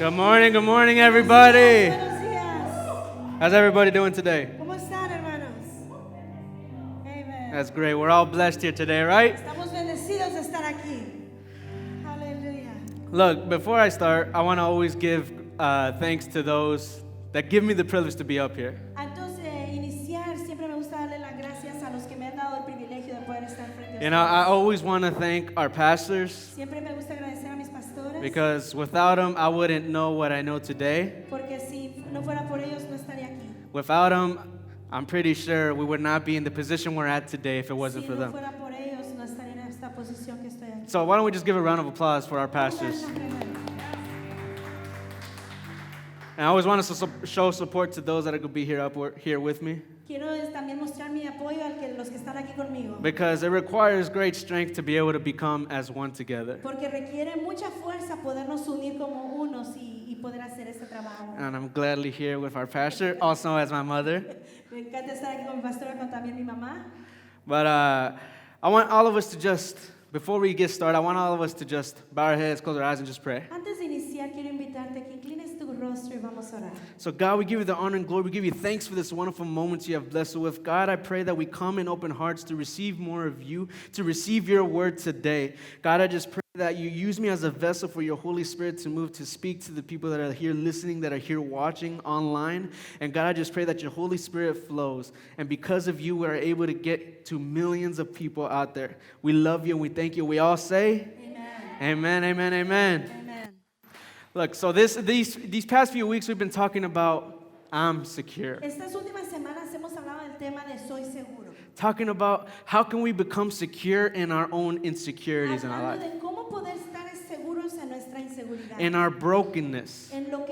Good morning, everybody. Buenos días. How's everybody doing today? ¿Cómo están, hermanos? Amen. That's great. We're all blessed here today, right? Estamos bendecidos de estar aquí. Aleluya. Look, before I start, I want to always give thanks to those that give me the privilege to be up here. Antes de iniciar, siempre me gusta darle las gracias a los que me han dado el privilegio de poder estar frente a You know, I ustedes. always want to thank our pastors Siempre me gusta agradecer a mis pastores because without them, I wouldn't know what I know today. porque si no fuera por ellos no estaría aquí. Without them, I'm pretty sure we would not be in the position we're at today if it wasn't Si for no them. fuera por ellos no estaría en esta posición que estoy aquí. So why don't we just give a round of applause for our pastors? And I always want to show support to those that are going to be here with me Quiero también mostrar mi apoyo a los que están aquí conmigo. because it requires great strength to be able to become as one together. Porque requiere mucha fuerza podernos unir como unos y poder hacer este trabajo. And I'm gladly here with our pastor, also as my mother. Me encanta estar aquí con mi pastora, con también mi mamá. But I want all of us to just, before we get started, I want all of us to just bow our heads, close our eyes, and just pray. Antes de iniciar, quiero invitarte que inclines tu rostro y vamos a orar. So God, we give you the honor and glory. We give you thanks for this wonderful moment you have blessed us with. God, I pray that we come in open hearts to receive more of you, to receive your word today. God, I just pray that you use me as a vessel for your Holy Spirit to move, to speak to the people that are here listening, that are here watching online. And God, I just pray that your Holy Spirit flows. And because of you, we're able to get to millions of people out there. We love you and we thank you. We all say, Amen. amen, amen, amen. Amen. Look, so these past few weeks we've been talking about I'm secure. Estas últimas semanas hemos hablado del tema de soy seguro. Talking about how can we become secure in our own insecurities in our Hablando life, de cómo poder estar seguros en nuestra inseguridad. in our brokenness, En lo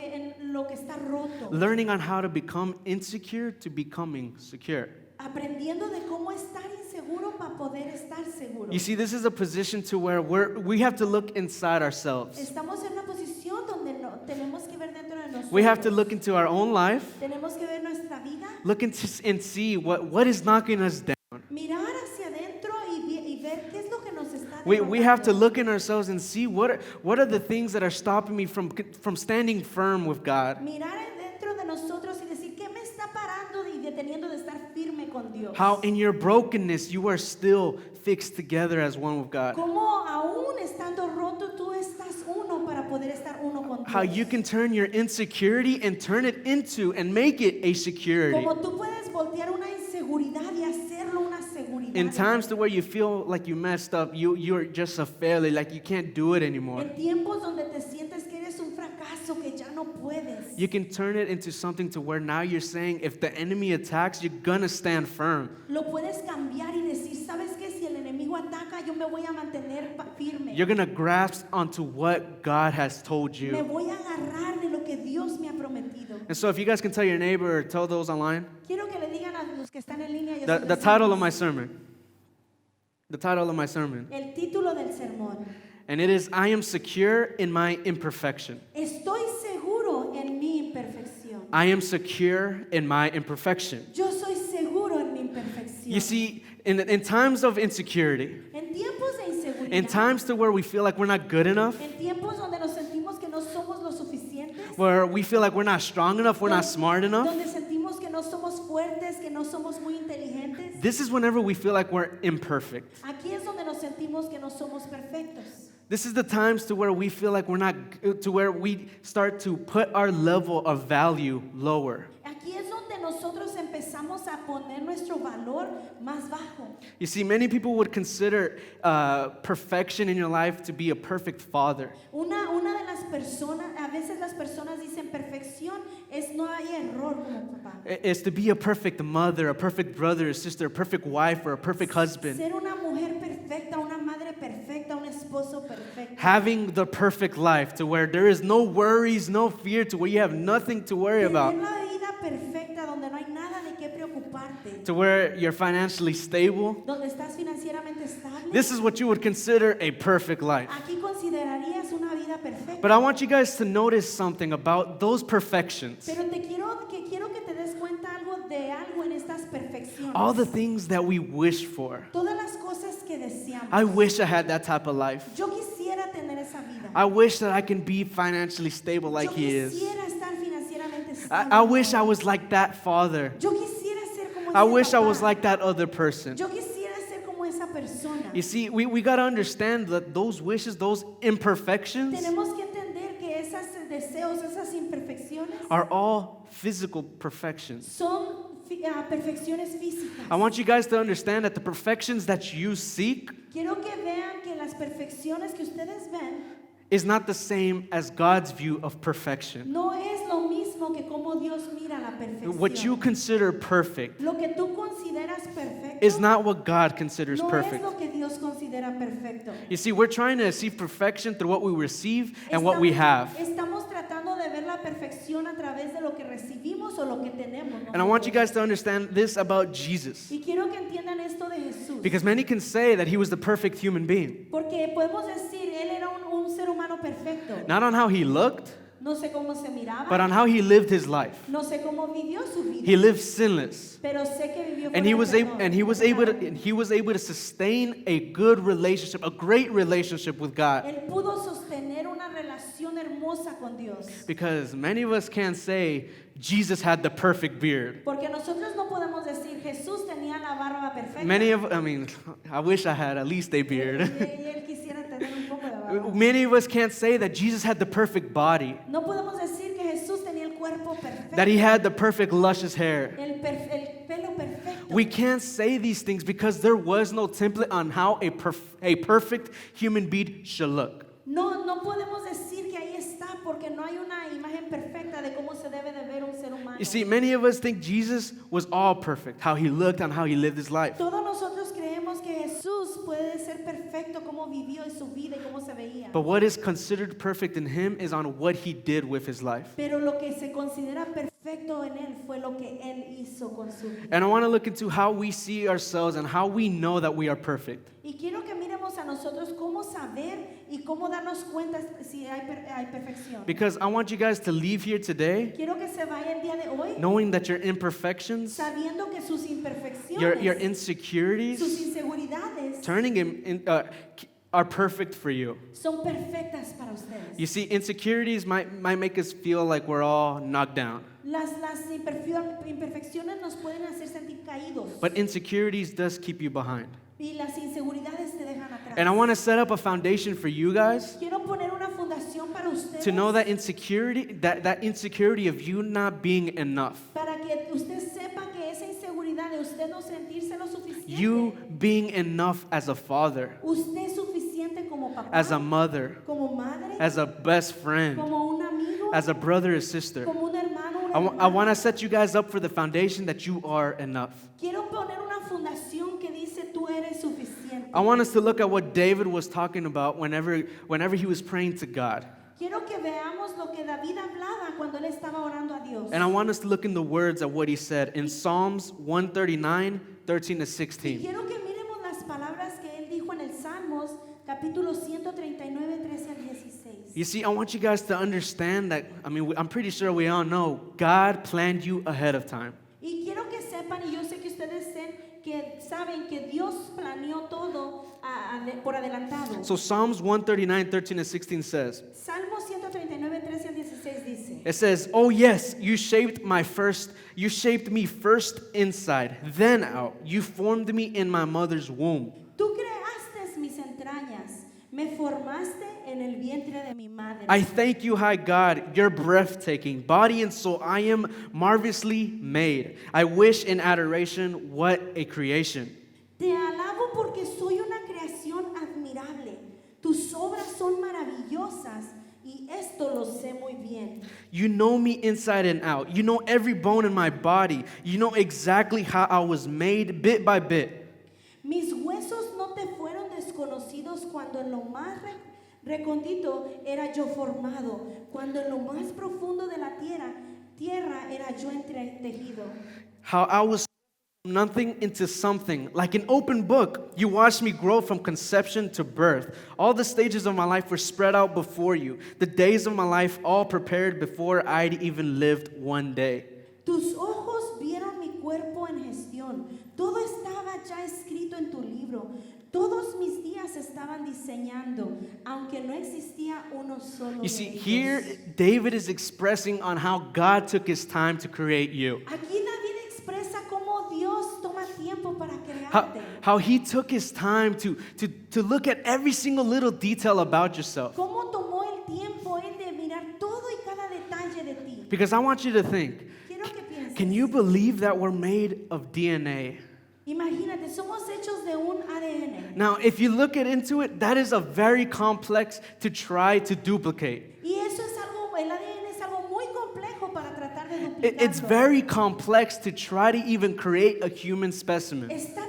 que está roto. learning on how to become insecure to becoming secure. Aprendiendo de cómo estar inseguro para poder estar seguro. You see, this is a position to where we have to look inside ourselves. Estamos en una posición donde tenemos que ver dentro de nosotros. We have to look into our own life, Tenemos que ver nuestra vida, look and see what is knocking us down. mirar hacia adentro y ver qué es lo que nos está We have to derrotando. look in ourselves and see what are the things that are stopping me from standing firm with God. Mirar dentro de nosotros y decir qué me está parando y deteniendo de estar firme con Dios. How in your brokenness you are still fixed together as one with God. Cómo aún estando roto tú estás uno para poder estar uno con Dios. How you can turn your insecurity and turn it into and make it a security. Como tú puedes voltear una inseguridad y hacerlo una seguridad. In times to where you feel like you messed up, you're just a failure, like you can't do it anymore. En tiempos donde te sientes que eres un fracaso, que ya no puedes. You can turn it into something to where now you're saying if the enemy attacks, you're gonna stand firm. Lo puedes cambiar y decir, ¿sabes qué? Si el enemigo ataca, yo me voy a mantener firme. You're gonna grasp onto what God has told Me you. voy a agarrar de lo que Dios me ha prometido. And so if you guys can tell your neighbor or tell those online, Quiero que le digan a los que están en línea. y a the sus title vecinos, of my sermon. The title of my sermon. el título del sermón. And it is, I am secure in my imperfection. Estoy seguro en mi imperfección. I am secure in my imperfection. Yo soy seguro en mi imperfección. You see, in times of insecurity, En tiempos de inseguridad, in times to where we feel like we're not good enough, en tiempos donde nos sentimos que no somos lo suficientes, where we feel like we're not strong enough, we're not smart enough, donde sentimos que no somos fuertes, que no somos muy inteligentes, this is whenever we feel like we're imperfect. aquí es donde nos sentimos que no somos perfectos. This is the times to where we feel like we're not, to where we start to put our level of value lower. Aquí es donde nosotros empezamos a poner nuestro valor más bajo. You see, many people would consider perfection in your life to be a perfect father. Una de las personas, a veces las personas dicen perfección es no hay error como papá. It's to be a perfect mother, a perfect brother, a sister, a perfect wife, or a perfect husband. Ser una mujer perfecta, una madre perfecta, un esposo perfecto. Having the perfect life to where there is no worries, no fear, to where you have nothing to worry about. Tener la vida perfecta donde no hay nada de qué preocuparte. To where you're financially stable. Donde estás financieramente estable. This is what you would consider a perfect life. Aquí considerarías una vida perfecta. But I want you guys to notice something about those perfections. Pero quiero que te des cuenta de algo en estas perfecciones. All the things that we wish for. Todas las cosas que deseamos. I wish I had that type of life. Yo quisiera tener esa vida. I wish that I can be financially stable like Yo he is. quisiera estar financieramente I estable. wish I was like that father. Yo quisiera ser como I ese wish I papá. was like that other person. Yo quisiera ser como esa persona. You see, we got to understand that those wishes, those imperfections, Tenemos que entender que esos deseos, esas imperfecciones are all physical perfections. son perfecciones físicas. I want you guys to understand that the perfections that you seek Quiero que vean que las perfecciones que ustedes ven is not the same as God's view of perfection. no es lo mismo que como Dios mira la perfección. What you consider perfect Lo que tú consideras perfecto is not what God considers no es perfect. lo que Dios considera perfecto. You see, we're trying to achieve perfection through what we receive and what we have. Estamos tratando de ver la perfección a través de lo que recibimos o lo que tenemos. And I want you nosotros. guys to understand this about Jesus. Y quiero que entiendan esto de Jesús. Because many can say that he was the perfect human being. Porque podemos decir, él era un ser humano perfecto. Not on how he looked, No sé cómo se miraba, but on how he lived his life. no sé cómo vivió su vida, He lived sinless. pero sé que vivió And fuera he de was able perdón, and he was de able to, pecado. and he was able to sustain a good relationship, a great relationship with God. Él pudo sostener una relación hermosa con Dios. Because many of us can't say Jesus had the perfect beard. Porque nosotros no podemos decir Jesús tenía la barba perfecta. I wish I had at least a Y beard. él quisiera tener un poco de barba. Many of us can't say that Jesus had the perfect body, No podemos decir que Jesús tenía el cuerpo perfecto. that he had the perfect luscious hair. El pelo perfecto. We can't say these things because there was no template on how a perfect human being should look. No podemos decir que ahí está porque no hay una imagen perfecta de cómo se debe de ver un ser humano. You see, many of us think Jesus was all perfect, how he looked and how he lived his life. Todos nosotros creemos que Jesús puede ser perfecto como vivió en su vida y cómo se veía. But what is considered perfect in him is on what he did with his life. Pero lo que se considera perfecto en él fue lo que él hizo con su vida. And I want to look into how we see ourselves and how we know that we are perfect. Y quiero que miremos a nosotros cómo saber y cómo darnos cuenta si hay perfección. Because I want you guys to leave here today Quiero que se vaya el día de hoy knowing that your imperfections, sabiendo que sus imperfecciones, your sus insecurities, inseguridades are perfect for you. son perfectas para ustedes. You see, insecurities might make us feel like we're all knocked down. Las imperfecciones nos pueden hacer sentir caídos. But insecurities does keep you behind. Y las inseguridades te dejan atrás. And I want to set up a foundation for you guys Quiero poner una fundación para ustedes. to know that insecurity of you not being enough. Para que usted sepa que esa inseguridad de usted no sentirse lo suficiente. You being enough as a father, Usted suficiente como papá. as a mother, como madre. as a best friend, como un amigo. as a brother or sister. como un hermano. I want to set you guys up for the foundation that you are enough. Quiero poner una fundación que dice tú eres suficiente. I want us to look at what David was talking about whenever he was praying to God. Quiero que veamos lo que David hablaba cuando él estaba orando a Dios. And I want us to look in the words of what he said in Psalms 139, 13 to Y 16. quiero que miremos las palabras que él dijo en el Salmos, capítulo 139, 13 al 16. You see, I want you guys to understand that, I'm pretty sure we all know, God planned you ahead of time. Y quiero que sepan, y yo sé que ustedes saben que Dios planeó todo por adelantado. So Psalms 139, 13 to 16 says, Salmo 139, 13 al 16 dice, it says, "Oh yes, you shaped me first inside, then out. You formed me in my mother's womb." tú creaste mis entrañas, me formaste en el vientre de mi madre. I thank you, high God, you're breathtaking. Body and soul, I am marvelously made. I wish in adoration, what a creation. Te alabo porque soy una creación admirable. Tus obras son maravillosas y esto lo sé muy bien. You know me inside and out. You know every bone in my body. You know exactly how I was made bit by bit. Mis huesos no te fueron desconocidos cuando en lo más recóndito era yo formado, cuando en lo más profundo de la tierra era yo entretejido. How I was from nothing into something. Like an open book, you watched me grow from conception to birth. All the stages of my life were spread out before you. The days of my life all prepared before I'd even lived one day. Tus ojos vieron mi cuerpo en gestión. Todo estaba ya escrito en tu libro. Todos mis días estaban diseñando, aunque no existía uno solo You de see, ellos. here David is expressing on how God took his time to create you. Aquí David expresa cómo Dios toma tiempo para How, crearte. how he took his time to look at every single little detail about yourself. Cómo tomó el tiempo él de mirar todo y cada detalle de ti. Because I want you to think, Quiero que pienses. can you believe that we're made of DNA? Imagínate, somos hechos de un ADN. Now, if you look into it, that is a very complex to try to duplicate. Y eso es algo, el ADN es algo muy complejo para tratar de It's duplicarlo. very complex to try to even create a human specimen. Está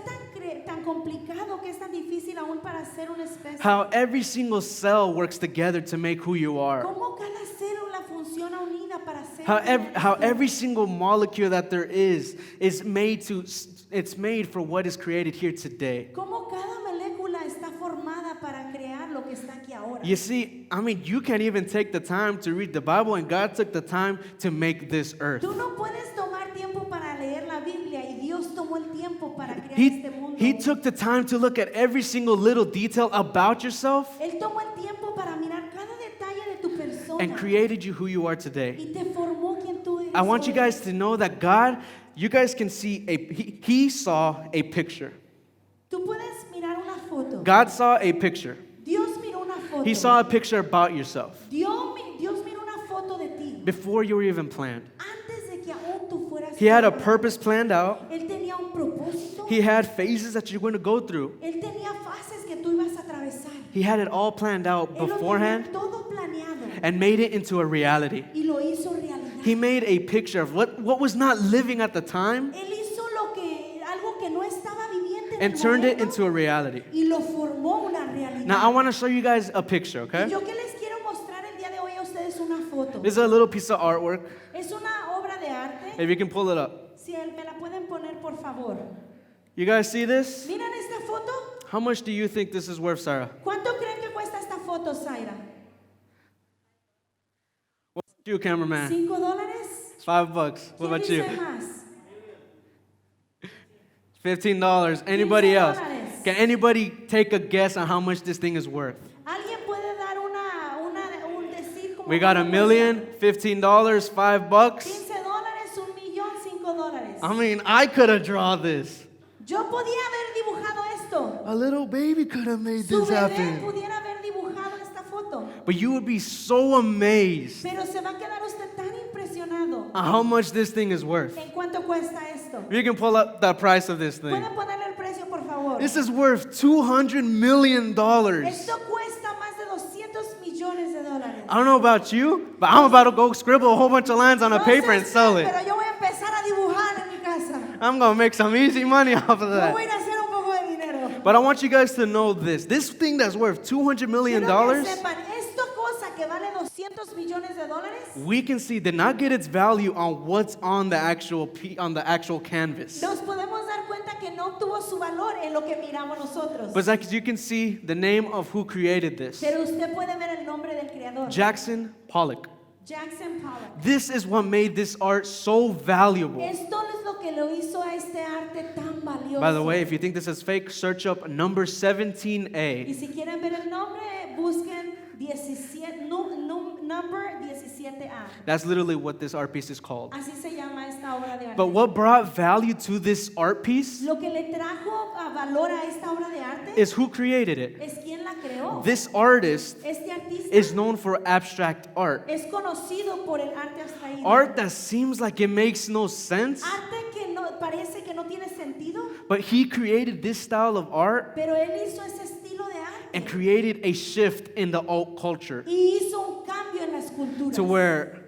tan complicado que es tan difícil aún para hacer un especie. How every single cell works together to make who you are. Cómo cada célula funciona unida para ser. How every single molecule that there is made to, it's made for what is created here today. Cómo cada molécula está formada para crear lo que está aquí ahora. You see, I mean, you can't even take the time to read the Bible, and God took the time to make this earth. Tú no puedes tomar tiempo para leer la Biblia y Dios tomó el tiempo para crear este mundo. He took the time to look at every single little detail about yourself Él tomó el tiempo para mirar cada detalle de tu persona and created you who you are today. y te formó quien tú eres. I want you hoy. guys to know that God, you guys can see he saw a picture. Tú puedes mirar una foto. God saw a picture. Dios miró una foto. He saw a picture about yourself Dios miró una foto de ti before you were even planned. antes de que aún tú fueras. He had a formado. purpose planned out. Él tenía un propósito. He had phases that you're going to go through. Él tenía fases que tú ibas a atravesar. He had it all planned out Él lo beforehand tenía todo planeado and made it into a reality. y lo hizo realidad. He made a picture of what was not living at the time Él hizo algo que no estaba viviente en and el turned it momento into a reality. y lo formó una realidad. Now, I want to show you guys a picture, Y okay? yo que les quiero mostrar el día de hoy a ustedes una foto. This is a little piece of artwork. Es una obra de arte. If you can pull it up. Si me la pueden poner, por favor. You guys see this? ¿Miran esta foto? How much do you think this is worth, Sarah? ¿Cuánto creen que cuesta esta foto, Zaira? What about you, cameraman? $5. $5. What ¿Quién about you? dice más? $15. Anybody else? $15. Can anybody take a guess on how much this thing is worth? ¿Alguien puede dar un decir como We got cuánto $1,000,000, $15, $5. cuesta? $15, $1,000,000, $5. I mean, I could have drawn this. Yo podía haber dibujado esto. A little baby could have made Su this bebé happen. pudiera haber dibujado esta foto. But you would be so amazed Pero se va a quedar usted tan impresionado on how much this thing is worth. en cuánto cuesta esto. You can pull up the price of this thing. ¿Pueden ponerle el precio, por favor? This is worth $200 million. Esto cuesta más de $200 millones. I don't know about you, but I'm about to go scribble a whole bunch of lines on a No paper sé and sell usted, it. Pero yo voy a empezar a dibujar en mi casa. I'm going to make some easy money off of Yo voy that. a ir a hacer un poco de dinero. But I want you guys to know this. This thing that's worth $200 million, Quiero que sepan, esta cosa que vale $200 millones, we can see did not get its value on what's on the actual canvas. nos podemos dar cuenta que no tuvo su valor en lo que miramos nosotros. But like you can see the name of who created this. Pero usted puede ver el nombre del creador. Jackson Pollock. Jackson Pollock. This is what made this art so valuable. Esto es lo que lo hizo a este arte tan valioso. By the way, if you think this is fake, search up number Y 17A. si quieren ver el nombre, busquen 17, number 17A. That's literally what this art piece is called. Así se llama esta obra de arte. But what brought value to this art piece Lo que le trajo a valor a esta obra de arte is who created it. es quien la creó. This artist Este artista is known for abstract art. es conocido por el arte abstraído. Art that seems like it makes no sense, Arte que no, parece que no tiene sentido, but he created this style of art pero él hizo ese estilo de and arte created a shift in the alt culture y hizo un cambio en la escultura. to where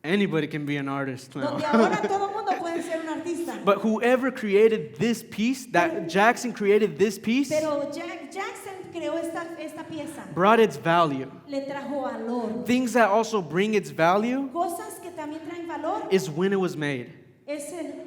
anybody can be an artist Donde now. ahora todo el mundo puede ser un artista. But whoever created this piece, that Jackson created this piece, Pero Jackson creó esta pieza. brought its value. Le trajo valor. Things that also bring its value Cosas que también traen valor is when it was made. es el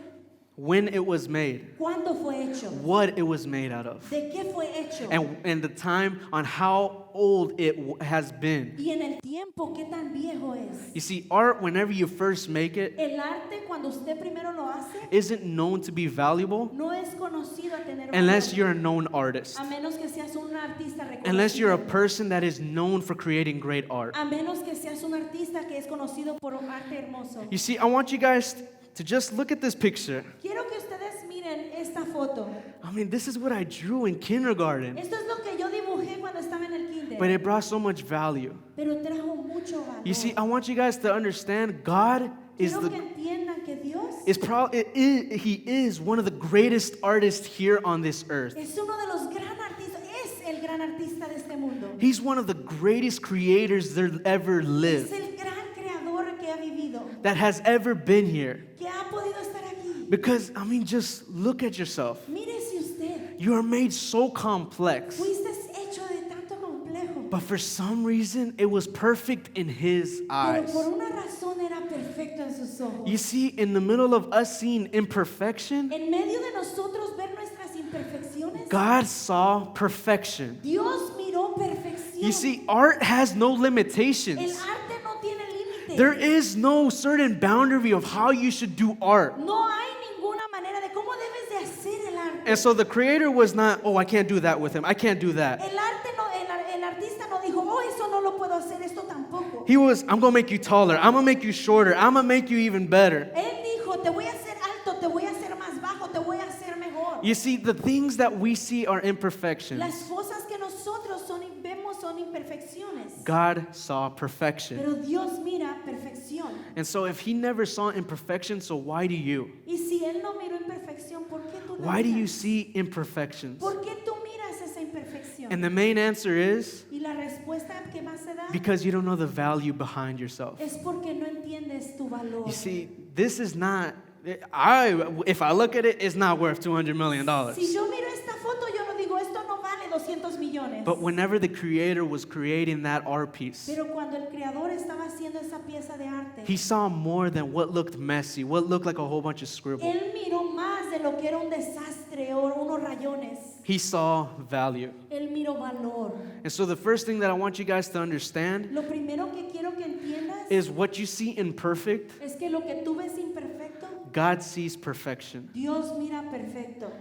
When it was made, cuándo fue hecho, what it was made out of, de qué fue hecho and the time on how old it has been. Y en el tiempo, ¿qué tan viejo es? You see, art, whenever you first make it, El arte, cuando usted primero lo hace, isn't known to be valuable no es conocido a tener unless valor, you're a known artist. a menos que seas un artista Unless you're a reconocido. person that is known for creating great art. A menos que seas un artista que es conocido por un arte hermoso. You see, I want you guys to just look at this picture. Quiero que ustedes miren esta foto. I mean, this is what I drew in kindergarten, Esto es lo que yo dibujé cuando estaba en el kinder. but it brought so much value. Pero trajo mucho valor. You see, I want you guys to understand God is Quiero que the entiendan que Dios He is one of the greatest artists here on this earth. es uno de los gran artistas, es el gran artista de este mundo. He's one of the greatest creators there ever Es lived, el gran creador que ha vivido, that has ever been here. que ha podido estar aquí. Because, I mean, just look at yourself. Mírese usted, You are made so complex, fuiste hecho de tanto complejo, but for some reason, it was perfect in His pero eyes. por una razón era perfecto en sus ojos. You see, in the middle of us seeing imperfection, En medio de nosotros ver nuestras imperfecciones, God saw perfection. Dios miró perfección. You see, art has no El limitations. arte no tiene límites. There is no certain boundary of how you should do art. No hay ninguna manera de cómo debes de hacer el arte. And so the creator was not, oh, I can't do that with him. I can't do that. El arte no, el artista no dijo, oh, eso no lo puedo hacer, esto tampoco. He was, I'm going to make you taller. I'm going to make you shorter. I'm going to make you even better. Él dijo, te voy a hacer alto, te voy a hacer más bajo, te voy a hacer mejor. You see, the things that we see are imperfections. Las cosas que nosotros vemos son imperfecciones. God saw perfection. Pero Dios mira perfección. And so if He never saw imperfection, so why do you? Y si Él no miró imperfección, ¿por qué tú la Why do you miras? see imperfections? ¿Por qué tú miras esa imperfección? And the main answer is Y la respuesta que más se da because you don't know the value behind yourself. es porque no entiendes tu valor. You see, this is not, if I look at it, it's not worth $200 million. Si yo miro esta foto, yo no digo, esto no vale 200 millones. But whenever the creator was creating that art piece, Pero cuando el creador estaba haciendo esa pieza de arte, He saw more than what looked messy, what looked like a whole bunch of scribble. él miró más de lo que era un desastre o unos rayones. He saw value. Él miró valor. And so the first thing that I want you guys to understand Lo primero que quiero que entiendas is what you see imperfect, es que lo que tú ves imperfecto, God sees perfection. Dios mira perfecto.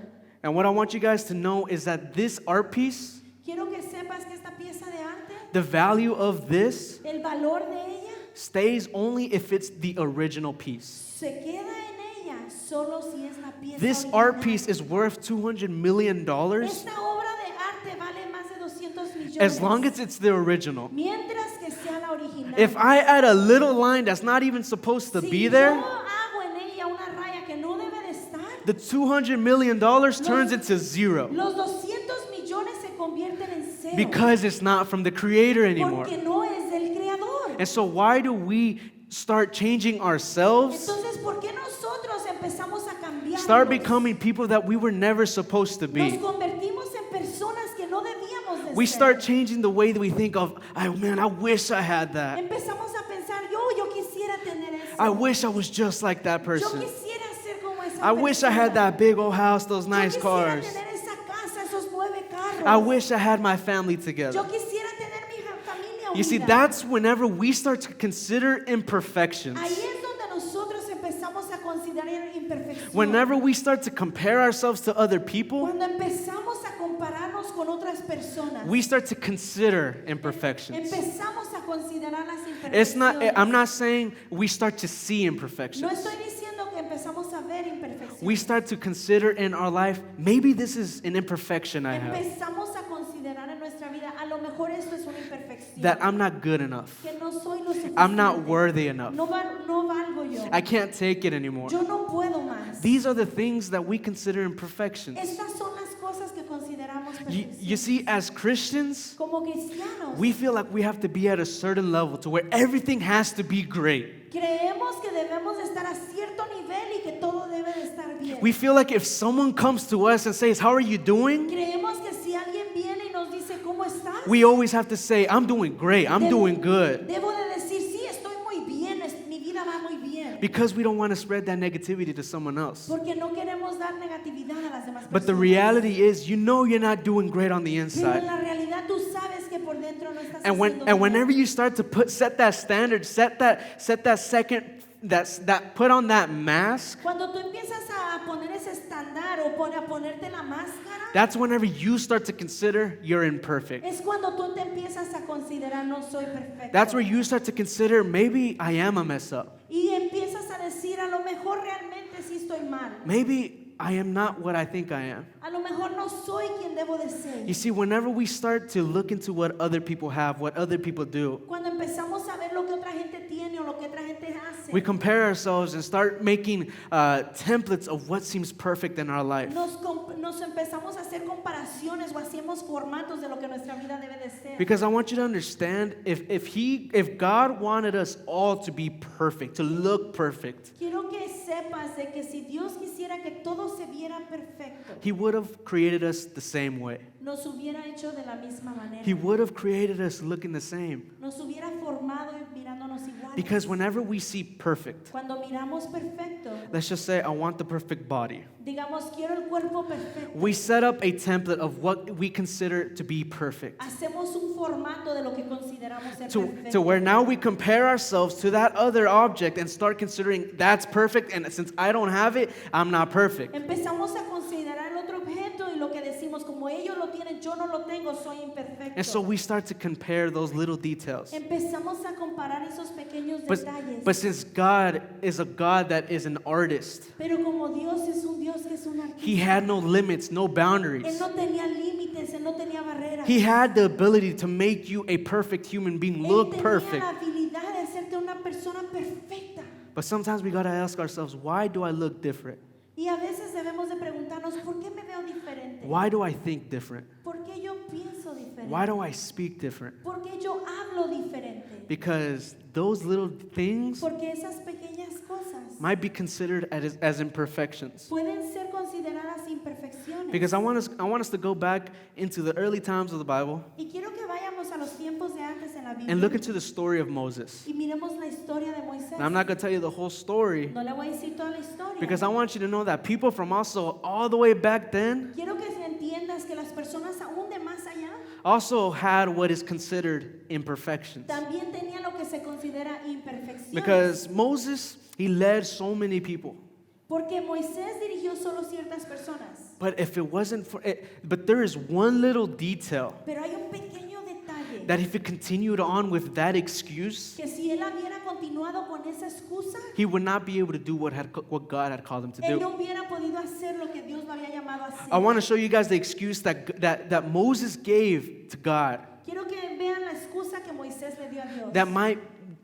And what I want you guys to know is that this art piece, Quiero que sepas que esta pieza de arte, the value of this el valor de ella, stays only if it's the original piece. se queda en ella solo si es la pieza This original. art piece is worth $200 million Esta obra de arte vale más de 200 millones. as long as it's the original. Mientras que sea la original. If I add a little line that's not even supposed to Si be yo there, hago en ella una raya que no debe de estar, the $200 million turns into zero los 200 millones se convierten en cero. because it's not from the creator anymore. Porque no es del creador. And so why do we start changing ourselves, Entonces, ¿por qué nosotros empezamos a cambiar? start becoming people that we were never supposed to Nos be? convertimos en personas que no debíamos de We ser. start changing the way that we think of, oh man, I wish I had that. Empezamos a pensar, yo quisiera tener eso. I wish I was just like that Yo person. quisiera ser como esa I wish I had persona. that big old house, those nice Yo quisiera cars. tener esa casa, esos 9 carros. I wish I had my family Yo together. quisiera tener mi familia You see, unida. that's whenever we start to consider imperfections. Ahí es donde nosotros empezamos a considerar imperfección. Whenever we start to compare ourselves to other people, Cuando empezamos a compararnos con otras personas, we start to consider imperfections. empezamos a considerar las It's not, imperfecciones. I'm not saying we start to see No imperfections. estoy diciendo que empezamos a ver imperfecciones. We start to consider in our life, maybe this is an imperfection I have, Empezamos a considerar en nuestra vida, a lo mejor esto es una imperfección. that I'm not good enough. Que no soy lo suficiente. I'm not worthy enough. No valgo yo. I can't take it anymore. Yo no puedo más. These are the things that we consider imperfections. Estas son las cosas que consideramos You perfección. see, as Christians, Como cristianos, we feel like we have to be at a certain level to where everything has to be great. creemos que debemos de estar a cierto nivel y que todo debe de estar bien. We feel like if someone comes to us and says, "How are you doing?" Creemos que si alguien viene y nos dice, ¿cómo estás? we always have to say, "I'm doing great. I'm Debo- doing good." Debo de decir, sí, estoy muy bien, mi vida va muy bien. Because we don't want to spread that negativity to someone else. Porque no queremos dar negatividad a las demás But the personas. reality is, you know you're not doing great on the Pero inside. en la realidad tú sabes que por dentro And haciendo whenever bien. you start to set that standard, set that second, that put on that mask, Cuando tú empiezas a poner ese estándar o a ponerte la máscara, that's whenever you start to consider you're imperfect. es cuando tú te empiezas a considerar no soy perfecto. That's where you start to consider maybe I am a mess up. Y empiezas a decir, a lo mejor realmente sí estoy mal. Maybe I am not what I think I am. A lo mejor no soy quien debo de ser. You see, whenever we start to look into what other people have, what other people do, Cuando empezamos a ver lo que otra gente tiene o lo que otra gente hace, we compare ourselves and start making templates of what seems perfect in our life. nos empezamos a hacer comparaciones o hacemos formatos de lo que nuestra vida debe de ser. Because I want you to understand, if God wanted us all to be perfect, to look perfect, Quiero que sepas de que si Dios quisiera que todo se viera perfecto, He would have created us the same way. nos hubiera hecho de la misma manera. He would have created us looking the same. Nos hubiera formado mirándonos iguales. Because whenever we see perfect, Cuando miramos perfecto, let's just say, I want the perfect body. digamos, quiero el cuerpo perfecto. We set up a template of what we consider to be perfect. Hacemos un formato de lo que consideramos ser To perfecto. where now we compare ourselves to that other object and start considering that's perfect, and since I don't have it, I'm not perfect. Empezamos a considerar el otro objeto y lo que decimos, como ellos lo tienen, yo no lo tengo, soy imperfecto. And so we start to compare those little details. Empezamos a comparar esos pequeños But, detalles. but since God is a God that is an artist, Pero como Dios es un Dios que es un He artista, had no limits, no Él boundaries. no tenía límites, Él no tenía barreras. He had the ability to make you a perfect human being, Él look tenía perfect. la habilidad de hacerte una persona perfecta. But sometimes we gotta ask ourselves, why do I look different? Y a veces debemos de preguntarnos, ¿por qué me veo diferente? Why do I think different? ¿Por qué yo pienso diferente? Why do I speak different? ¿Por qué yo hablo diferente? Because those little things Porque esas pequeñas cosas might be considered as imperfections. pueden ser consideradas imperfecciones. Because I want us to go back into the early times of the Bible Y quiero que vayamos a los tiempos de antes en la Biblia and look into the story of Moses. y miremos la historia de Moisés. Now, I'm not going to tell you the whole story No le voy a decir toda la historia. because I want you to know that people from also all the way back then Quiero que entiendas que las personas aún de más allá also had what is considered imperfections. también tenían lo que se considera imperfecciones. Because Moses, he led so many people. Porque Moisés dirigió solo ciertas personas. But if it wasn't for it, but there is one little detail Pero hay un pequeño detalle that if he continued on with that excuse, que si él hubiera continuado con esa excusa, he would not be able to do what God had called him to él do. no hubiera podido hacer lo que Dios lo había llamado a hacer. I want to show you guys the excuse that Moses gave to God Quiero que vean la excusa que Moisés le dio a Dios.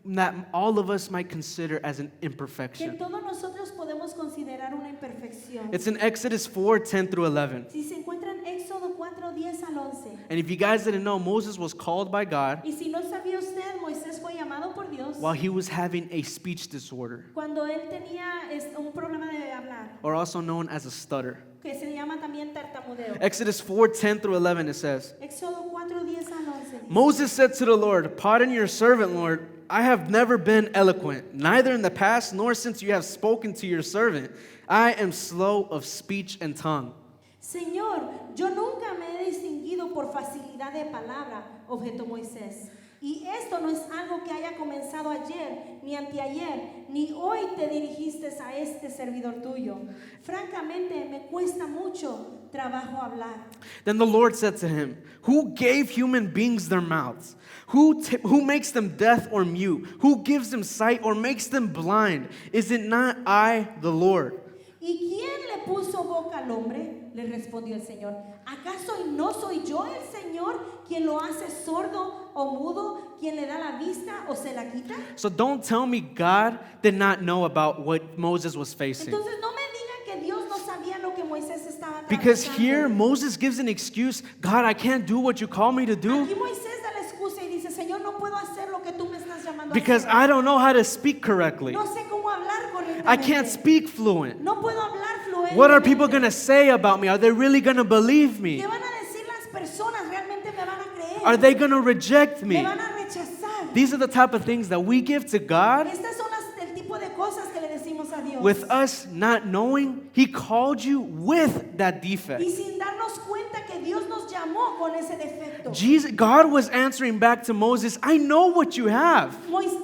that all of us might consider as an Que imperfection. todos nosotros podemos considerar una imperfección. It's in Exodus 4:10 through 11. Si se encuentra en Éxodo 4:10 al 11. And if you guys didn't know, Moses was called by God Y si no sabía usted, Moisés fue llamado por Dios while he was having a speech disorder, cuando él tenía un problema de hablar, or also known as a stutter. que se llama también tartamudeo. Exodus 4:10 through 11, it says, Éxodo 4:10 al 11. Moses said to the Lord, "Pardon your servant, Lord. I have never been eloquent, neither in the past nor since you have spoken to your servant. I am slow of speech and tongue." Señor, yo nunca me he distinguido por facilidad de palabra, objetó Moisés. Y esto no es algo que haya comenzado ayer, ni anteayer, ni hoy te dirigiste a este servidor tuyo. Francamente, me cuesta mucho trabajo hablar. Then the Lord said to him, "Who gave human beings their mouths? Who makes them deaf or mute? Who gives them sight or makes them blind? Is it not I, the Lord?" ¿Y quién le puso boca al hombre? Le respondió el Señor. ¿Acaso no soy yo el Señor quien lo hace sordo o mudo, quien le da la vista o se la quita? So don't tell me God did not know about what Moses was facing. Entonces no me digan que Dios no sabía lo que Moisés estaba Because atravesando. here Moses gives an excuse, God, I can't do what you call me to do Aquí Moisés da la excusa y dice, Señor, no puedo hacer lo que tú me estás llamando because a hacer. I don't know how to speak correctly. No sé cómo hablar correctamente. I can't speak fluent. No puedo hablar fluentemente. What are people going to say about me? Are they really going to believe me? ¿Qué van a decir las personas? ¿Realmente me van a creer? Are they going to reject ¿Me me? van a rechazar? These are the type of things that we give to God Estas son el tipo de cosas que le decimos a Dios. with us not knowing He called you with that defect. Y sin darnos cuenta que Dios nos llamó reclamó con ese defecto. God was answering back to Moses, I know what you have,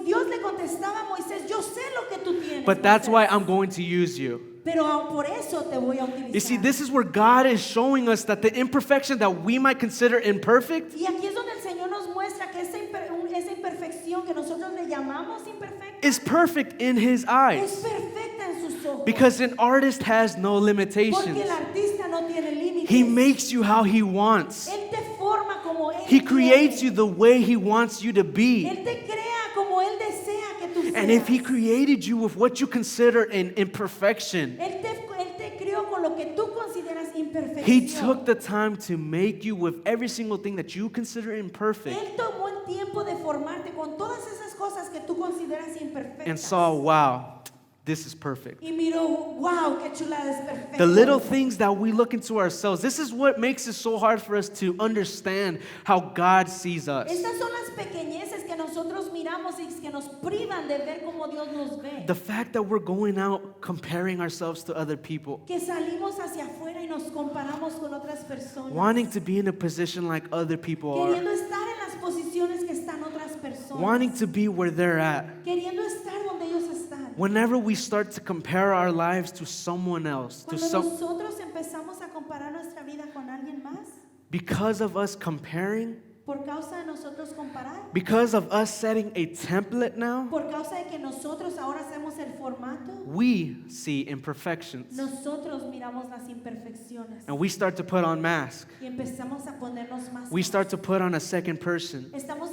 Dios le contestaba a Moisés, yo sé lo que tú tienes, but that's why Moisés, I'm going to use you. pero por eso te voy a You see, utilizar. this is where God is showing us that the imperfection that we might consider imperfect Y aquí es donde el Señor nos muestra que esa imperfección que nosotros le llamamos imperfecta is perfect in His es eyes. perfecta en sus ojos. Because an artist has no Porque limitations. el artista no tiene límites. He makes you how He wants. Él te forma como Él He creates quiere. you the way He wants you to be. Él te crea como Él desea que tú seas. And if He created you with what you consider an imperfection, Él te creó con lo que tú consideras imperfección. He took the time to make you with every single thing that you consider imperfect Él tomó el tiempo de formarte con todas esas cosas que tú consideras imperfectas. and saw, wow, this is perfect. Y miró, wow, qué chulada es perfecto. The little things that we look into ourselves, this is what makes it so hard for us to understand how God sees us. Estas son las pequeñeces que nosotros miramos y que nos privan de ver cómo Dios nos ve. The fact that we're going out comparing ourselves to other people, Que salimos hacia afuera y nos comparamos con otras personas. wanting to be in a position like other people are, Queriendo estar en las posiciones que están otras personas. wanting to be where they're at. Queriendo estar donde ellos están. Whenever we start to compare our lives to someone else, Cuando nosotros empezamos a comparar nuestra vida con alguien más, because of us comparing, por causa de nosotros comparar, because of us setting a template now, por causa de que nosotros ahora hacemos el formato, we see imperfections. nosotros miramos las imperfecciones And we start to put on masks. y empezamos a ponernos más. We start to put on a second person.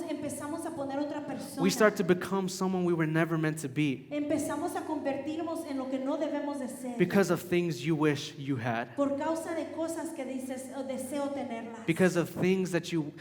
Empezamos a poner otra persona. We start to become someone we were never meant to be Empezamos a convertirnos en lo que no debemos de ser. because of things you wish you had. Por causa de cosas que dices, "Oh, deseo tenerlas." Because of things that you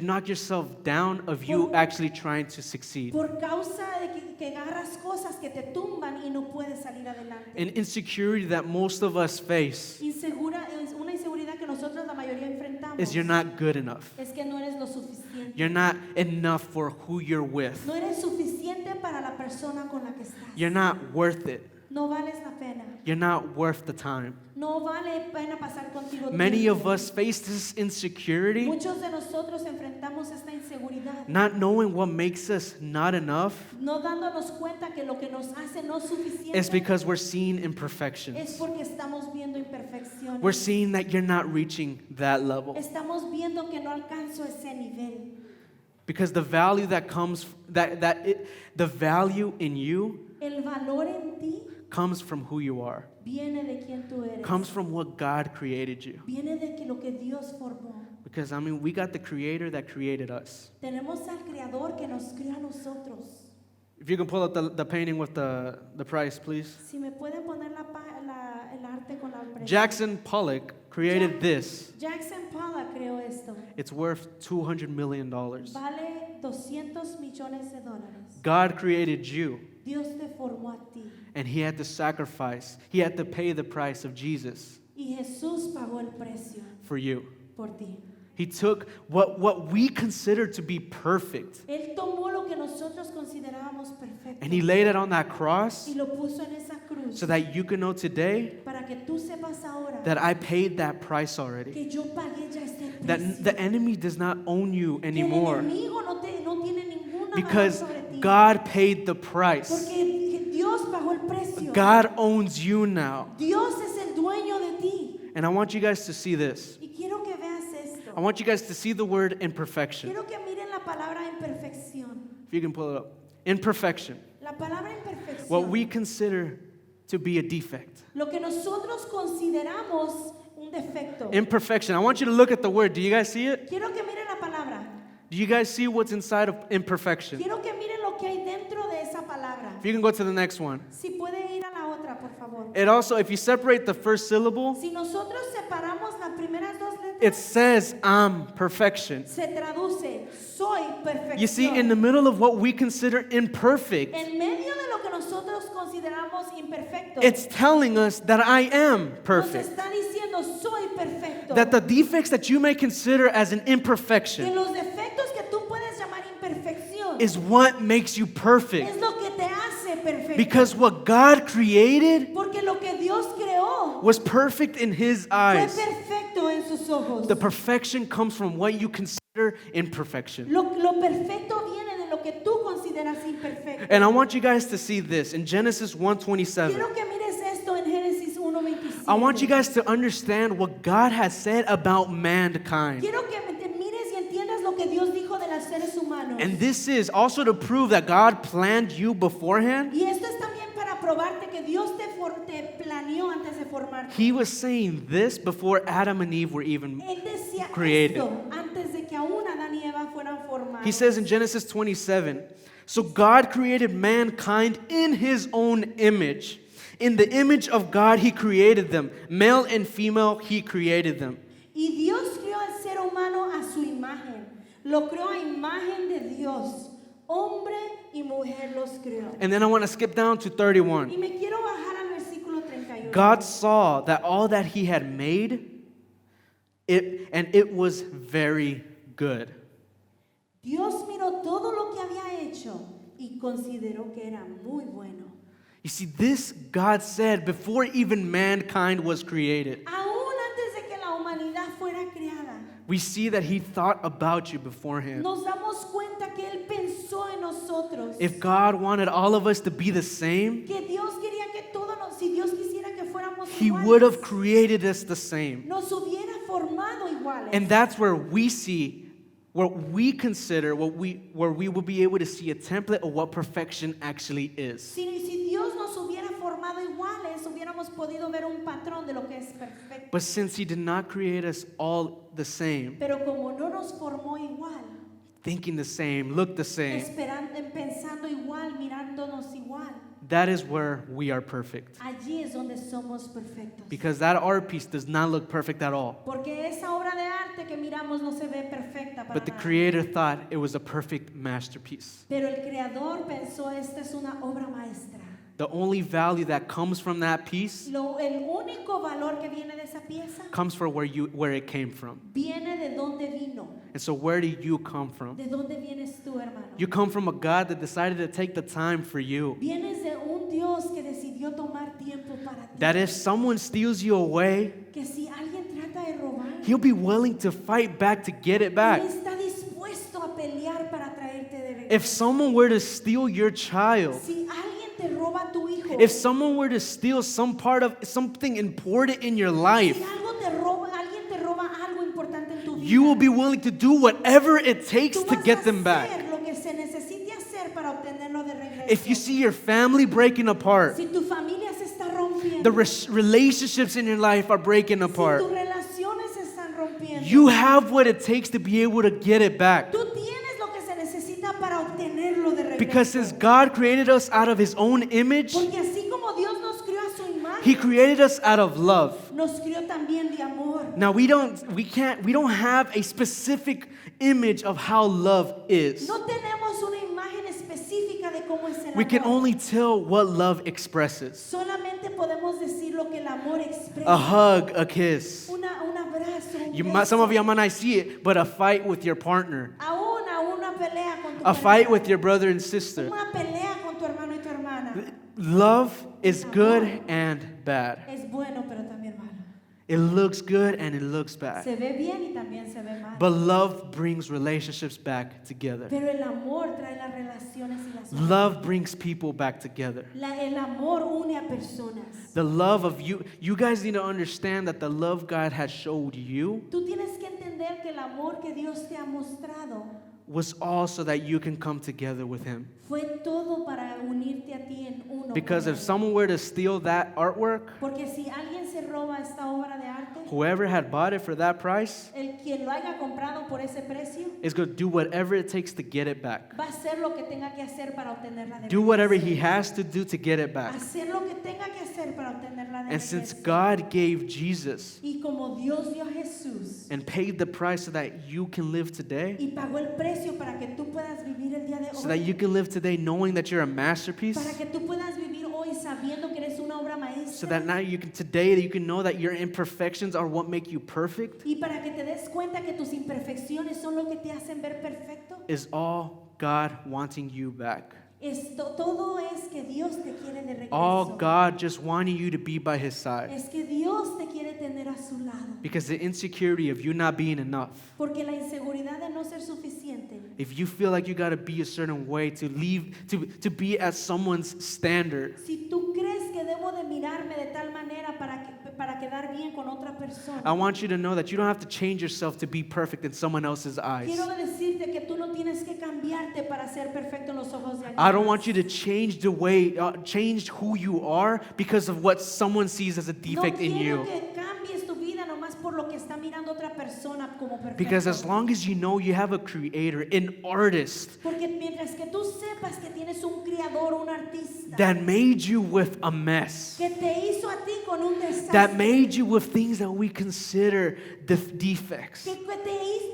knock yourself down of you actually trying to succeed. Por causa de que agarras cosas que te tumban y no puedes salir adelante. An insecurity that most of us face Una inseguridad que nosotros la mayoría enfrentamos. is you're not good enough. Es que no eres lo suficiente. You're not enough for who you're with. No eres suficiente para la persona con la que estás. You're not worth it. No vales la pena. You're not worth the time. No vale pena pasar contigo Many tiempo. of us face this insecurity, Muchos de nosotros enfrentamos esta inseguridad, not knowing what makes us not enough, no dándonos cuenta que lo que nos hace no suficiente. is because we're seeing Es imperfections. porque estamos viendo imperfecciones. We're seeing that you're not reaching that level. Estamos viendo que no alcanzo ese nivel. Because the value that comes, the value in you El valor en ti comes from who you are, viene de quien tú eres. comes from what God created you. Viene de que lo que Dios formó. Because, I mean, we got the creator that created us. Tenemos al creador que nos creó a nosotros. If you can pull up the painting with the price, please. Si me pueden poner el arte con la precio. Jackson Pollock created this. Jackson Pollock creó esto. It's worth $200 million. Vale 200 millones de dólares. God created you, Dios te formó a ti. and He had to sacrifice. He had to pay the price of Jesus Y Jesús pagó el precio for you. por ti. He took what we consider to be perfect, Él tomó lo que nosotros considerábamos perfecto and He laid it on that cross y lo puso en esa cruz so that you can know today para que tú sepas ahora that I paid that price already. que yo pagué ya este precio. That the enemy does not own you Que el anymore enemigo no tiene ninguna because mano sobre ti. God paid the price. Porque Dios pagó el precio. God owns you now. Dios es el dueño de ti. And I want you guys to see this. Y quiero que veas esto. I want you guys to see the word imperfection. Quiero que miren la palabra imperfección. If you can pull it up. Imperfection. La palabra imperfección. What we consider to be a defect. Lo que nosotros consideramos un defecto. Imperfection. I want you to look at the word. Do you guys see it? Quiero que miren la palabra. Do you guys see what's inside of imperfection? Quiero que miren lo que hay dentro de esa palabra. If you can go to the next one. Si puede ir a la otra, por favor. It also, if you separate the first syllable, Si nosotros separamos las primeras dos letras, it says perfection. se traduce soy perfección. You see, in the middle of what we consider imperfect, En medio de lo que nosotros consideramos imperfecto, it's telling us that I am nos perfect. está diciendo soy perfecto. That the defects that you may consider as an Que imperfection los defectos que tú puedes llamar imperfección is what makes you perfect. es lo que te hace perfecto. Because what God created Porque lo que Dios creó was perfect in His fue eyes. perfecto en sus ojos. The perfection comes from what you consider imperfection. Lo perfecto viene de lo que tú consideras imperfecto. And I want you guys to see this in Genesis 1:27. Quiero que mires esto en Génesis 1:27. I want you guys to understand what God has said about mankind. Quiero que te mires y entiendas lo que Dios dijo de los seres humanos. And this is also to prove that God planned you beforehand. Y esto es también para probarte que Dios te planeó antes de formarte. He was saying this before Adam and Eve were even Él decía created. esto antes de que aún Adán y Eva fueran formados. He says in Genesis 27, so God created mankind in his own image. In the image of God he created them. Male and female he created them. Y Dios creó al ser humano a su imagen. Lo creó a imagen de Dios. Hombre y mujer los creó. And then I want to skip down to 31. Y me quiero bajar al versículo 31. God saw that all that he had made, it was very good. Dios miró todo lo que había hecho y consideró que era muy bueno. You see, this God said before even mankind was created. Aún antes de que la humanidad fuera creada, We see that he thought about you beforehand. nos damos cuenta que Él pensó en nosotros. If God wanted all of us to be the same, Que Dios quería que todos, si Dios quisiera que fuéramos he iguales, would have created us the same. nos hubiera formado iguales. And that's where we see, what we consider, where we will be able to see a template of what perfection actually is. Si Dios nos hubiera formado iguales, hubiéramos podido ver un patrón de lo que es perfecto. But since he did not create us all the same, Pero como no nos formó igual, thinking the same, look the same, pensando igual, mirándonos igual, that is where we are perfect. allí es donde somos perfectos. Because that art piece does not look perfect at all. Porque esa obra de arte que miramos no se ve perfecta para But the nada. Creator thought it was a perfect masterpiece. Pero el Creador pensó, esta es una obra maestra. The only value that comes from that piece El único valor que viene de esa pieza comes from where it came from. viene de dónde vino. And so where do you come from? ¿De dónde vienes tú, hermano? You come from a God that decided to take the time for you. Vienes de un Dios que decidió tomar tiempo para ti. That if someone steals you away, Que si alguien trata de robar, he'll be willing to fight back to get it back. Él está dispuesto a pelear para traerte de regreso. If someone were to steal your child, Si alguien te roba a tu hijo, if someone were to steal some part of something important in your si life, alguien te roba algo importante en tu vida, you will be willing to do whatever it takes tú to vas get a them back. hacer lo que se necesite hacer para obtenerlo de regreso. If you see your family breaking apart, Si tu familia se está rompiendo, the relationships in your life are breaking si apart, tus relaciones se están rompiendo, you have what it takes to be able to get it back. tú tienes lo que se necesita para obtenerlo de regreso. Because since God created us out of his own image, Porque así como Dios nos crió a su imagen, he created us out of love. nos crió también de amor. Now we don't have a specific image of how love is. No tenemos una imagen específica de cómo es el We can amor. only tell what love expresses. Solamente podemos decir lo que el amor expresa. A hug, a kiss. Un abrazo, un Some of beso. you might not see it, but a fight with your partner. Aún a una pelea con tu A fight pareja. with your brother and sister. Una pelea con tu hermano y tu hermana. Love is good and bad. Es bueno, pero también malo. It looks good and it looks bad. Se ve bien y también se ve mal. But love brings relationships back together. Pero el amor trae las relaciones y las Love brings people back together. El amor une a personas. The love of you guys need to understand that the love God has showed you Tú tienes que entender que el amor que Dios te ha mostrado was all so that you can come together with him. fue todo para unirte a ti en uno. Because con if él. someone were to steal that artwork, Porque si alguien se roba esta obra de arte, whoever had bought it for that price el quien lo haya comprado por ese precio is going to do whatever it takes to get it back. va a hacer lo que tenga que hacer para obtenerla de Do regreso. whatever he has to do to get it back. Hacer lo que tenga que hacer para obtenerla de And since regreso. God gave Jesus Y como Dios dio a Jesús and paid the price so that you can live today, y pagó el precio para que tú puedas vivir el día de so that hoy, you can live today knowing that you're a masterpiece, para que tú puedas vivir hoy sabiendo que eres una obra maestra, so that now you can know that your imperfections are what make you perfect, y para que te des cuenta que tus imperfecciones son lo que te hacen ver perfecto, is all God wanting you back. todo es que Dios te quiere de regreso. All God just wanting you to be by his side. Es que Dios te quiere tener a su lado. Because the insecurity of you not being enough, Porque la inseguridad de no ser suficiente, if you feel like you got to be a certain way to be at someone's standard, si tú crees que debo de mirarme de tal manera para quedar bien con otra persona, I want you to know that you don't have to change yourself to be perfect in someone else's eyes. quiero decirte que tú no tienes que cambiarte para ser perfecto en los ojos de alguien. I don't want you to change the way, change who you are because of what someone sees as a defect in you. No quiero que cambies tu vida nomás por lo que está mirando otra persona como perfecto. Because as long as you know you have a creator, an artist Porque mientras que tú sepas que tienes un creador, un artista, that made you with a mess, que te hizo a ti con un desastre, that made you with things that we consider defects, que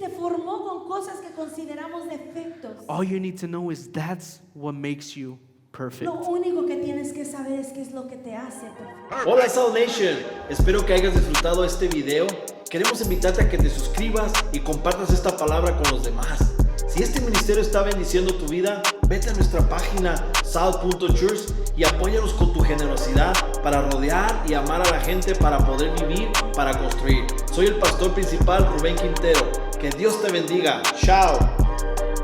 te formó con cosas que consideramos defectos. all you need to know is that's what makes you perfect. Lo único que tienes que saber es qué es lo que te hace perfecto. Hola Soul Nation, espero que hayas disfrutado este video. Queremos invitarte a que te suscribas y compartas esta palabra con los demás. Si este ministerio está bendiciendo tu vida, vete a nuestra página sal.church y apóyanos con tu generosidad para rodear y amar a la gente, para poder vivir, para construir. Soy el pastor principal Rubén Quintero. Que Dios te bendiga. Chao.